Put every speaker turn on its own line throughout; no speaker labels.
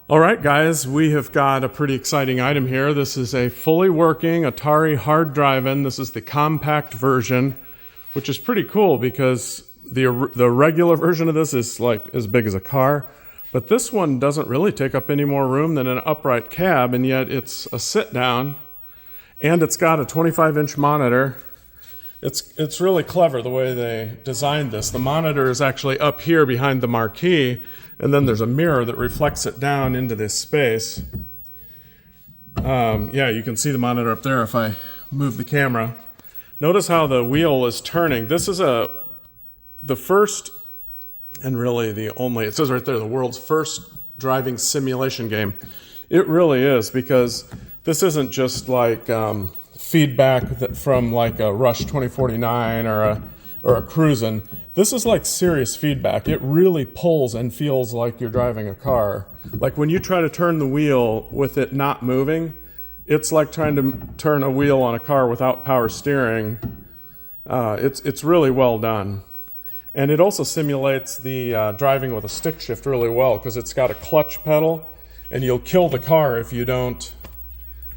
All right, guys, we have got a pretty exciting item here. This is a fully working Atari Hard Drivin. This is the compact version, which is pretty cool because the regular version of this is like as big as a car. But this one doesn't really take up any more room than an upright cab, and yet it's a sit-down, and it's got a 25-inch monitor. It's really clever the way they designed this. The monitor is actually up here behind the marquee, and then there's a mirror that reflects it down into this space. Yeah, you can see the monitor up there if I move the camera. Notice how the wheel is turning. This is the first, and really the only, it says right there, the world's first driving simulation game. It really is, because this isn't just like feedback from like a Rush 2049 or a Cruisin'. This is like serious feedback. It really pulls and feels like you're driving a car. Like when you try to turn the wheel with it not moving, it's like trying to turn a wheel on a car without power steering. It's really well done. And it also simulates the driving with a stick shift really well, because it's got a clutch pedal, and you'll kill the car if you don't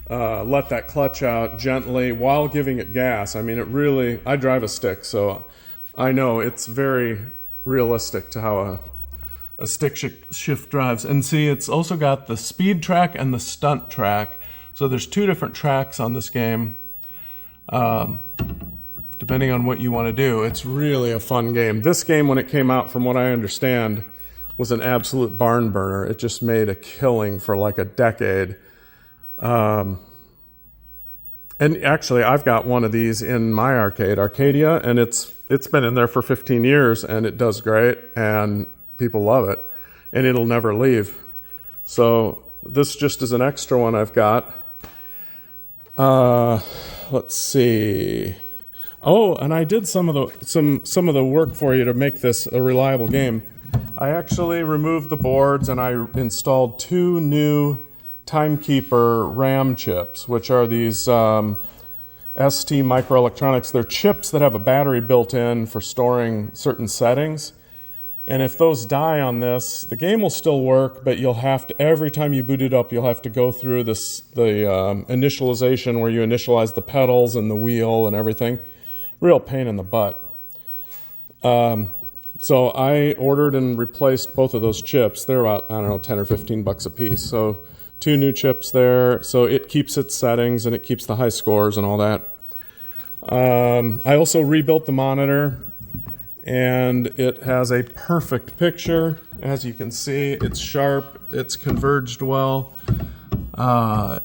let that clutch out gently while giving it gas. I mean, I drive a stick, so I know it's very realistic to how a stick shift drives. And see, it's also got the speed track and the stunt track. So there's two different tracks on this game, depending on what you want to do. It's really a fun game. This game, when it came out, from what I understand, was an absolute barn burner. It just made a killing for like a decade. And actually, I've got one of these in my arcade, Arcadia, and it's been in there for 15 years, and it does great, and people love it, and it'll never leave. So this just is an extra one I've got. Let's see. Oh, and I did some of the work for you to make this a reliable game. I actually removed the boards, and I installed two new Timekeeper RAM chips, which are these ST microelectronics. They're chips that have a battery built in for storing certain settings. And if those die on this, the game will still work, but you'll have to, every time you boot it up, you'll have to go through the initialization where you initialize the pedals and the wheel and everything. Real pain in the butt. So I ordered and replaced both of those chips. They're about, I don't know, 10 or 15 bucks a piece. So two new chips there, so it keeps its settings and it keeps the high scores and all that. I also rebuilt the monitor, and it has a perfect picture. As you can see, it's sharp, it's converged well,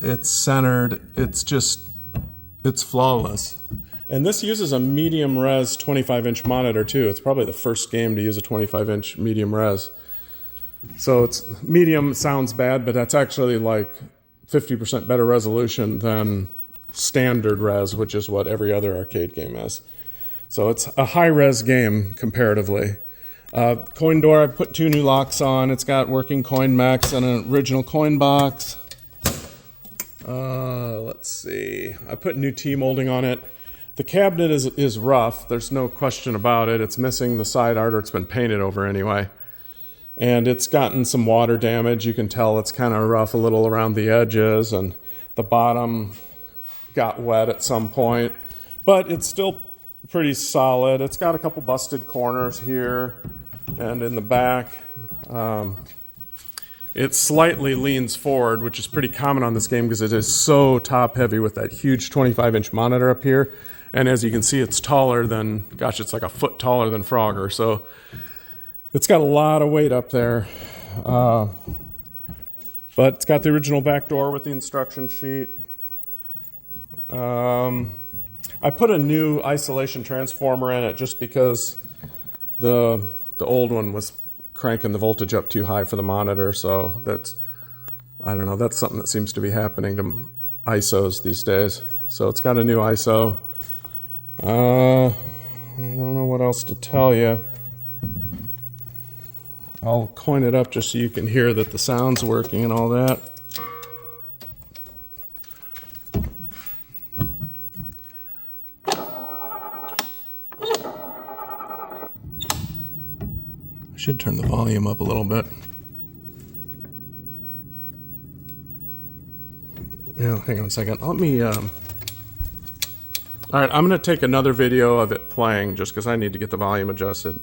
it's centered, it's flawless. And this uses a medium res 25-inch monitor too. It's probably the first game to use a 25-inch medium res. So it's medium sounds bad, but that's actually like 50% better resolution than standard res, which is what every other arcade game is. So it's a high-res game comparatively. Coin door, I put two new locks on. It's got working coin mechs and an original coin box. Let's see. I put new T-molding on it. The cabinet is rough. There's no question about it. It's missing the side art, or it's been painted over anyway. And it's gotten some water damage. You can tell it's kind of rough a little around the edges, and the bottom got wet at some point. But it's still pretty solid. It's got a couple busted corners here and in the back. It slightly leans forward, which is pretty common on this game because it is so top heavy with that huge 25-inch monitor up here. And as you can see, it's taller than, gosh, it's like a foot taller than Frogger. So it's got a lot of weight up there. But it's got the original back door with the instruction sheet. I put a new isolation transformer in it just because the old one was cranking the voltage up too high for the monitor. So I don't know, that's something that seems to be happening to ISOs these days. So it's got a new ISO. I don't know what else to tell you. I'll coin it up just so you can hear that the sound's working and all that. I should turn the volume up a little bit. Yeah, hang on a second. Let me, all right, I'm going to take another video of it playing just because I need to get the volume adjusted.